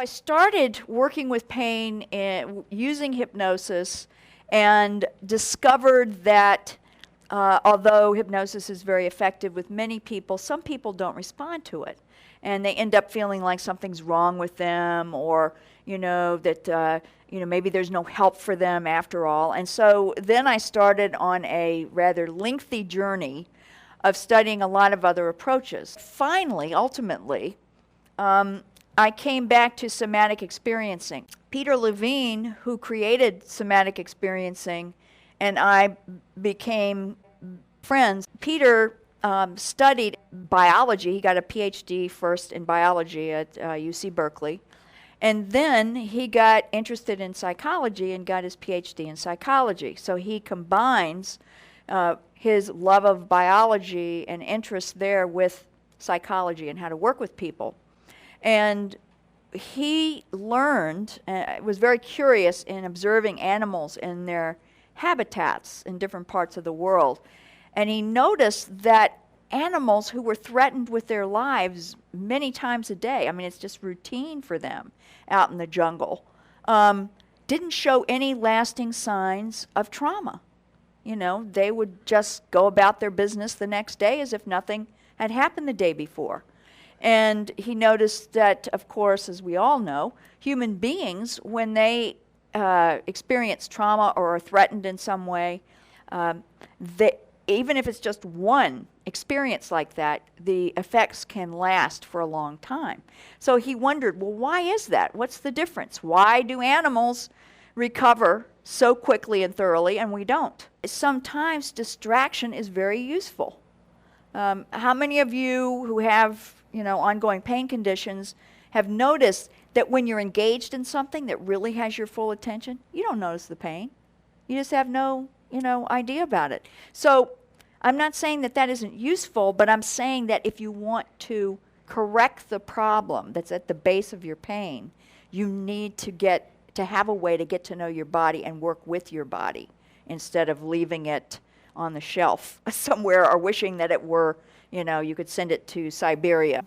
started working with pain using hypnosis and discovered that although hypnosis is very effective with many people, some people don't respond to it. And they end up feeling like something's wrong with them, or, that, maybe there's no help for them after all. And so then I started on a rather lengthy journey of studying a lot of other approaches. Finally, ultimately, I came back to somatic experiencing. Peter Levine, who created somatic experiencing, and I became friends. Peter studied biology. He got a Ph.D. first in biology at UC Berkeley. And then he got interested in psychology and got his Ph.D. in psychology. So he combines his love of biology and interest there with psychology and how to work with people. And he learned, was very curious in observing animals in their habitats in different parts of the world. And he noticed that animals who were threatened with their lives many times a day, I mean, it's just routine for them out in the jungle, didn't show any lasting signs of trauma. They would just go about their business the next day as if nothing had happened the day before. And he noticed that, of course, as we all know, human beings, when they experience trauma or are threatened in some way, even if it's just one experience like that, the effects can last for a long time. So he wondered, well, why is that? What's the difference? Why do animals recover so quickly and thoroughly and we don't? Sometimes distraction is very useful. How many of you who have ongoing pain conditions have noticed that when you're engaged in something that really has your full attention, you don't notice the pain. You just have no idea about it. So I'm not saying that that isn't useful, but I'm saying that if you want to correct the problem that's at the base of your pain, you need to have a way to get to know your body and work with your body instead of leaving it on the shelf somewhere or wishing that it were, you could send it to Siberia.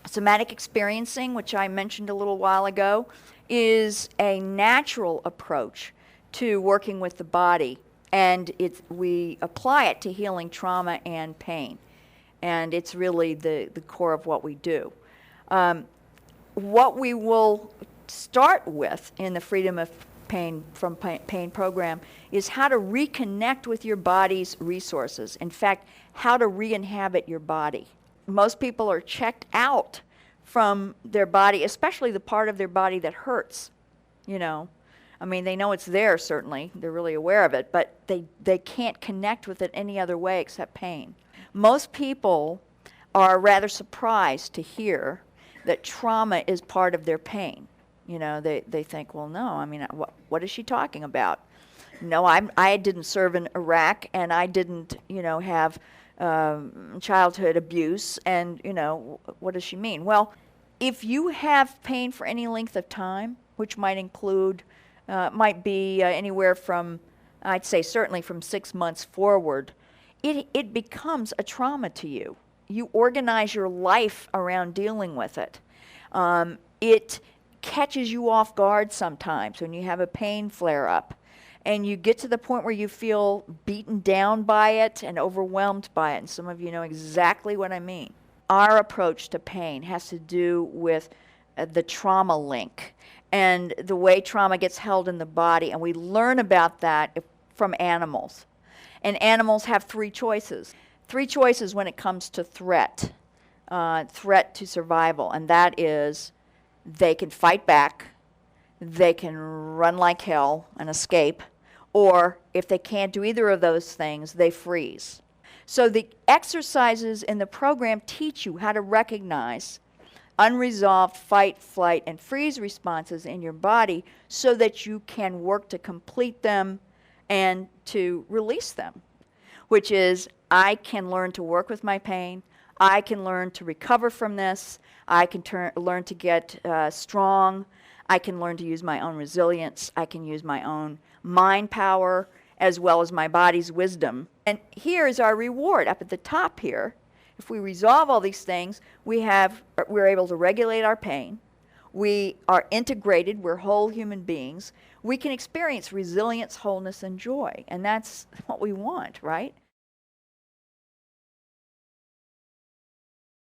Somatic experiencing, which I mentioned a little while ago, is a natural approach to working with the body, and we apply it to healing trauma and pain, and it's really the core of what we do. What we will start with in the Freedom of Pain from Pain program is how to reconnect with your body's resources. In fact, how to re-inhabit your body. Most people are checked out from their body, especially the part of their body that hurts. I mean, they know it's there, certainly. They're really aware of it, but they can't connect with it any other way except pain. Most people are rather surprised to hear that trauma is part of their pain. They think, well, no, I mean, what is she talking about? No, I didn't serve in Iraq, and I didn't, have childhood abuse, and, what does she mean? Well, if you have pain for any length of time, which might be anywhere from, I'd say certainly from 6 months forward, it becomes a trauma to you. You organize your life around dealing with it. It catches you off guard sometimes when you have a pain flare-up, and you get to the point where you feel beaten down by it and overwhelmed by it, and some of you know exactly what I mean. Our approach to pain has to do with the trauma link and the way trauma gets held in the body, and we learn about that from animals. And animals have three choices when it comes to threat to survival, and that is they can fight back, they can run like hell and escape, or if they can't do either of those things, they freeze. So the exercises in the program teach you how to recognize unresolved fight, flight, and freeze responses in your body so that you can work to complete them and to release them, which is I can learn to work with my pain, I can learn to recover from this, I can learn to get strong, I can learn to use my own resilience, I can use my own mind power as well as my body's wisdom. And here is our reward up at the top here. If we resolve all these things, we're able to regulate our pain, We are integrated. We're whole human beings. We can experience resilience, wholeness, and joy. And that's what we want, right?